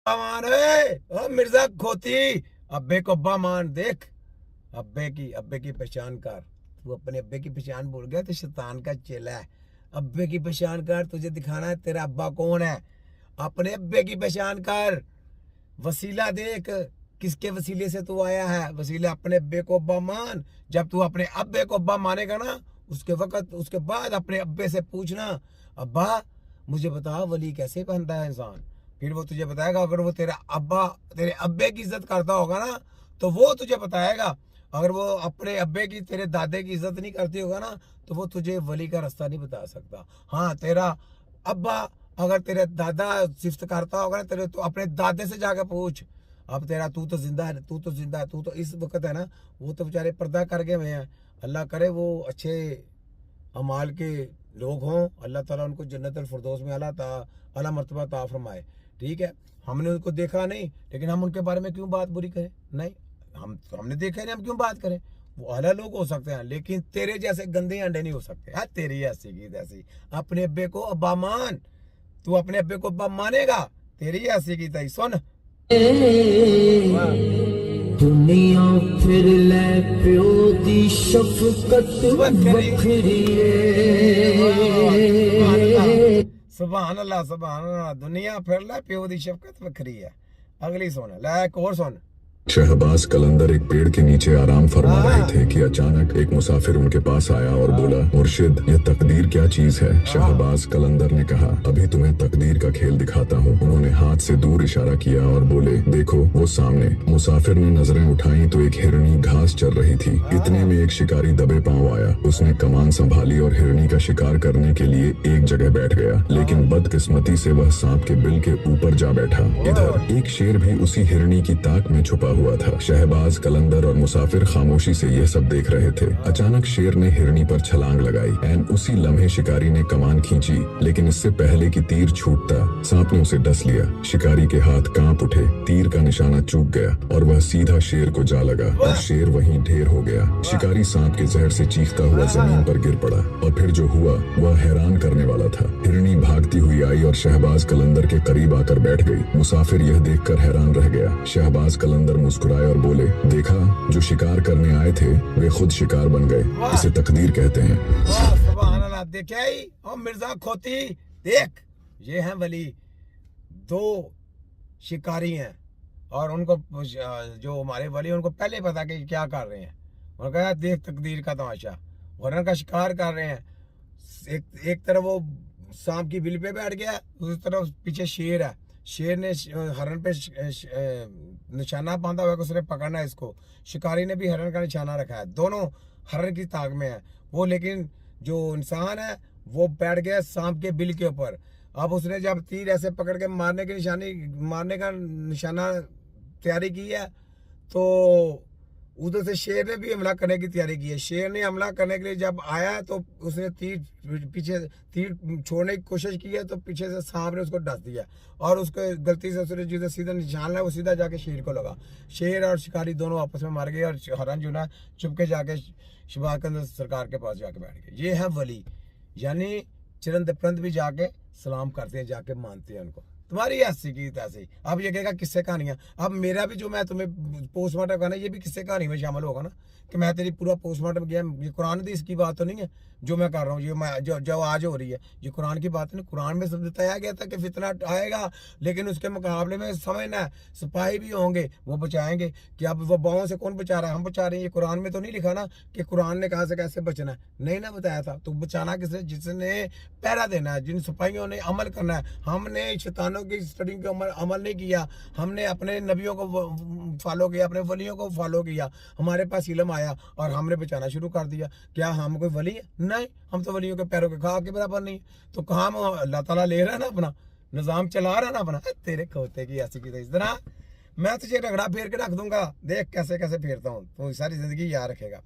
मान ओ मिर्जा खोती, अब्बे को अब्बा मान। देख अब्बे की पहचान कर। तू अपने अब्बे की पहचान भूल गया तो शैतान का चेला है। अब्बे की पहचान कर, तुझे दिखाना है तेरा अब्बा कौन है। अपने अब्बे की पहचान कर। वसीला देख, किसके वसीले से तू आया है। वसीला अपने अब्बे को अब्बा मान। जब तू अपने अब्बे को अब्बा मानेगा ना, उसके बाद अपने अब्बे से पूछना, अब्बा मुझे बता वली कैसे बनता है इंसान। फिर वो तुझे बताएगा। अगर वो तेरे अब्बे की इज्जत करता होगा ना, तो वो तुझे बताएगा। अगर वो अपने अब्बे की, तेरे दादे की इज्जत नहीं करती होगा ना, तो वो तुझे वली का रास्ता नहीं बता सकता। हाँ, तेरा अब्बा अगर तेरे दादा सिफ्त करता होगा ना तेरे, तो अपने दादे से जाकर पूछ। अब तेरा तू तो जिंदा है, तू तो इस वक्त है ना, वो तो बेचारे पर्दा कर गए हुए हैं। अल्लाह करे वो अच्छे अमाल के लोग हों। अल्लाह ताला उनको जन्नतुल फिरदौस में आला मर्तबा ता फरमाए। ठीक है, हमने उनको देखा नहीं, लेकिन हम उनके बारे में क्यों बात बुरी करें। नहीं, हमने देखा नहीं, हम क्यों बात करें। वो आला लोग हो सकते हैं, लेकिन तेरे जैसे गंदे अंडे नहीं हो सकते। हाँ, तेरी ऐसी की तैसी। अपने अब्बे को अब्बा मान। तू अपने अब्बे को अब्बा मानेगा, तेरी ऐसी की तैसी। सुन वाह। दुनिया फिर ले प्यो दी शफकत वखरी वखरी सुभान अल्लाह सुभान अल्लाह। दुनिया फिर ले प्यो दी शफकत वखरी है। अगली सुन ले, एक और सुन। शहबाज कलंदर एक पेड़ के नीचे आराम फरमा रहे थे कि अचानक एक मुसाफिर उनके पास आया और बोला, मुर्शिद ये तकदीर क्या चीज है। शहबाज कलंदर ने कहा, अभी तुम्हें तकदीर का खेल दिखाता हूँ। उन्होंने हाथ से दूर इशारा किया और बोले, देखो वो सामने। मुसाफिर ने नजरें उठाई तो एक हिरनी घास चर रही थी। इतने में एक शिकारी दबे पांव आया। उसने कमान संभाली और हिरनी का शिकार करने के लिए एक जगह बैठ गया, लेकिन बदकिस्मती से वह सांप के बिल के ऊपर जा बैठा। इधर एक शेर भी उसी हिरनी की ताक में छुपा हुआ था। शहबाज कलंदर और मुसाफिर खामोशी से यह सब देख रहे थे। अचानक शेर ने हिरनी पर छलांग लगाई। एन उसी लम्हे शिकारी ने कमान खींची, लेकिन इससे पहले कि तीर छूटता, सांप ने उसे डस लिया। शिकारी के हाथ कांप उठे, तीर का निशाना चूक गया और वह सीधा शेर को जा लगा और शेर वहीं ढेर हो गया। शिकारी सांप के जहर से चीखता हुआ जमीन पर गिर पड़ा और फिर जो हुआ वह हैरान करने वाला था। हिरनी भागती हुई आई और शहबाज कलंदर के करीब आकर बैठ गई। मुसाफिर यह देखकर हैरान रह गया। शहबाज कलंदर मुस्कुराए और बोले, देखा, जो शिकार करने आए थे वे खुद शिकार बन गए। इसे तकदीर कहते हैं। सुभान अल्लाह। देखा ही और मिर्जा खोती, देख ये हैं वली, दो शिकारी हैं और उनको जो हमारे वली उनको पहले पता कि क्या कर रहे हैं। उन्होंने कहा देख तकदीर का तमाशा, वरना का शिकार कर रहे हैं। एक तरफ वो सांप की बिल पे बैठ गया, दूसरी तरफ पीछे शेर है। शेर ने हरण पे निशाना बांधा हुआ है, उसने पकड़ना है इसको। शिकारी ने भी हरण का निशाना रखा है, दोनों हरण की ताक में है वो। लेकिन जो इंसान है वो बैठ गया सांप के बिल के ऊपर। अब उसने जब तीर ऐसे पकड़ के मारने का निशाना तैयारी की है, तो उधर से शेर ने भी हमला करने की तैयारी की है। शेर ने हमला करने के लिए जब आया तो उसने तीर छोड़ने की कोशिश की है, तो पीछे से सांप ने उसको डस दिया और उसको गलती से उसने जिधर सीधा निशान है वो सीधा जाके शेर को लगा। शेर और शिकारी दोनों आपस में मार गए और हरण जो ना चुपके जाके शहबाज सरकार के पास जाके बैठ गए। ये है वली, यानी चरंद परंद भी जाके सलाम करते हैं, जाके मानते हैं उनको। तुम्हारी ऐसी की तैसी। अब ये कहेगा किस्से कहानियां। अब मेरा भी जो मैं तुम्हें पोस्टमार्टम करना, ये भी किस्से कहानी में शामिल होगा ना, कि मैं तेरी पूरा पोस्टमार्टम किया। ये कुरान हदीस की बात तो नहीं है जो मैं कर रहा हूँ, ये मैं जो आज हो रही है, ये कुरान की बात नहीं। कुरान में सब बताया गया था कि फितना आएगा, लेकिन उसके मुकाबले में समझना है सिपाही भी होंगे, वो बचाएंगे। कि अब वो बाहों से कौन बचा रहा है, हम बचा रहे हैं। ये कुरान में तो नहीं लिखा ना कि कुरान ने कहा से कैसे बचना है, नहीं ना बताया था। तो बचाना किसने, जिसने पहरा देना है, जिन सिपाहियों ने अमल करना है। हमने शैतानों की स्टडी के अमल नहीं किया, हमने अपने नबियों को फॉलो किया, अपने वलियों को फॉलो किया। हमारे पास इल्म आया और हमने बचाना शुरू कर दिया। क्या हम कोई वली है? नहीं, हम तो वलियों के पैरों के घाव के बराबर नहीं। तो काम अल्लाह ताला ले रहा है ना, अपना निजाम चला रहा है ना अपना। तेरे खोते की ऐसी की इस तरह मैं तुझे रगड़ा फेर के रख दूंगा। देख कैसे कैसे फेरता हूँ, तो सारी जिंदगी याद रखेगा।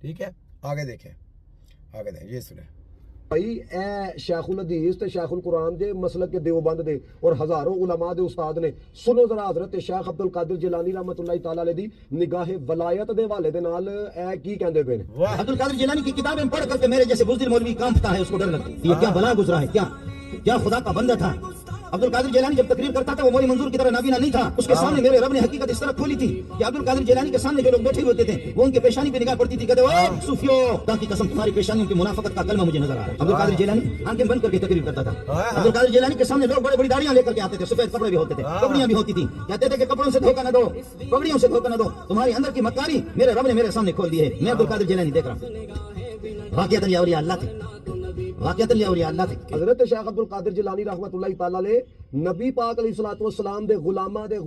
ठीक है, आगे देखें, आगे देखें, ये सुने भाई ए शेखुल हदीस ते शेखुल कुरान दे मसलक के देवबंद दे और हजारों उलमा दे उस्ताद ने। सुनो जरा हजरत शेख अब्दुल कादिर जिलानी रहमतुल्लाह ताला अलैहि दी निगाह वलायत दे हवाले दे नाल ए की कहंदे पे ने। अब्दुल कादिर जिलानी की किताबें पढ़ करके मेरे जैसे बुज़दिल मौलवी कांपता है, उसको डर लगता है। ये क्या बला गुजरा है, क्या खुदा का बंदा था। अब्दुल कादिर जिलानी जब तकरीर करता था वो मौली मंजूर की तरह नाबीना नहीं था। उसके सामने मेरे रब ने हकीकत इस तरह खोली थी कि अब्दुल कादिर जिलानी के सामने जो लोग बैठे होते थे वो उनके पेशानी पे निगाह पड़ती थी, कहते ओए सूफियो, खुदा की कसम तुम्हारी पेशानियों की मुनाफकत का कलमा मुझे नजर आ रहा है। अब्दुल कादिर जिलानी आंखें बंद करके तकरीर करता था। अब्दुल कादिर जिलानी के सामने लोग बड़ी बड़ी दाढ़ियां लेकर के आते थे, सफेद कपड़े भी होते थे, पगड़ियां भी होती थी। कहते थे कि कपड़ों से धोखा न दो, पगड़ियों से धोखा न दो, तुम्हारी अंदर की मक्कारी मेरे रब ने मेरे सामने खोल दी है। मैं अब्दुल कादिर जिलानी देख रहा हूं। वाक़ियतन ये औलिया अल्लाह थे, वाक़ियतन ये औलिया अल्लाह थे। हजरत शेख अब्दुल कादिर जिलानी रहमतुल्लाहि तआला अलैह नबी पाक अलैहिस्सलातु वस्सलाम दे गुलामा दे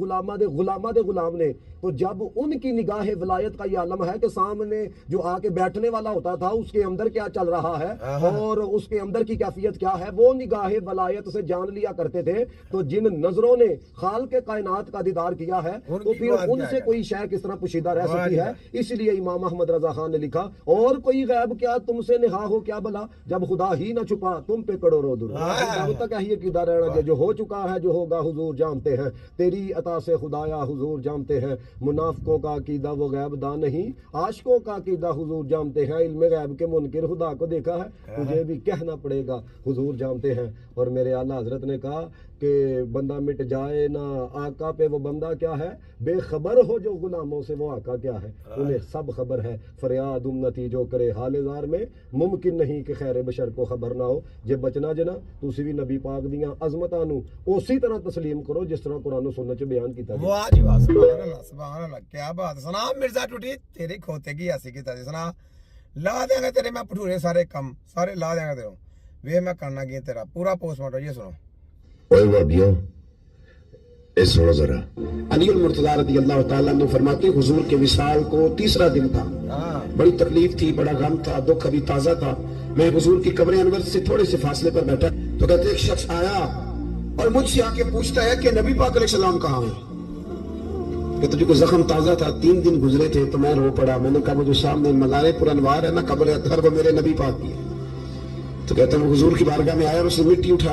गुलाम ने, तो जब उनकी निगाह वलायत का ये आलम है कि सामने जो आके बैठने वाला होता था उसके अंदर क्या चल रहा है और उसके अंदर की कैफियत क्या है, वो निगाह वलायत से जान लिया करते थे। तो जिन नजरों ने खाल के कायनात का दीदार किया है तो फिर उनसे कोई शय किस तरह पुशीदा रह सकती है। इसलिए इमाम अहमद रजा खान ने लिखा, और कोई गैब क्या तुमसे निहा हो क्या भला, जब खुदा ही न छुपा तुम पे करोड़ों दुरूद। तब तक यही अकीदा रहना जो हो चुका है, जो होगा हुजूर जानते हैं, तेरी अता से खुदाया हुजूर जानते हैं। मुनाफिकों का अकीदा वो गैब दान नहीं, आशिकों का अकीदा हुजूर जानते हैं। इल्म गैब के मुनकिर खुदा को देखा है, तुझे भी कहना पड़ेगा हुजूर जानते हैं। और मेरे आला हजरत ने कहा कि बंदा मिट जाए ना आका पे वो बंदा क्या है, बेखबर हो जो गुलामों से वो आका क्या है, उन्हें सब खबर है। फरियाद उम्मती जो करे हालेदार में, मुमकिन नहीं कि खैर बशर को खबर ना हो। जे बचना जना तुसी भी नबी पाक दियां अजमतां नू उसी तरह तस्लीम करो जिस तरह कुरान सुन्नत च बयान कीता गया। वाह जी वाह, सुभान अल्लाह सुभान अल्लाह, क्या बात। सुना मिर्जा टूटी तेरी खोते की ऐसी की तरह सुना, ला देंगे तेरे मैं भटूरे सारे कम सारे ला देंगे तेरे वे मैं करना की तेरा पूरा पोस्टमार्टम। ये सुनो ओए वाबियो, ए सुनो जरा। अलीउल मुर्तजा रज़ी अल्लाह तआला ने फरमाते हुजूर के विसाल को तीसरा दिन था, बड़ी तकलीफ थी, बड़ा गम था, दुख अभी ताजा था। मैं हुजूर की कब्र अनवर से थोड़े से फासले पर बैठा, तो कहते एक शख्स आया और मुझसे आके पूछता है कि नबी पाक अलैहिस्सलाम कहाँ है। कहते जो जख्म ताजा था, 3 दिन गुजरे थे, तो मैं रो पड़ा। मैंने कहा वो जो सामने मज़ारे पुरअनवार है ना कब्र अतहर, वो मेरे नबी पाक की है। तो कहते हैं हुजूर की बारगाह में आया और उसने मिट्टी उठा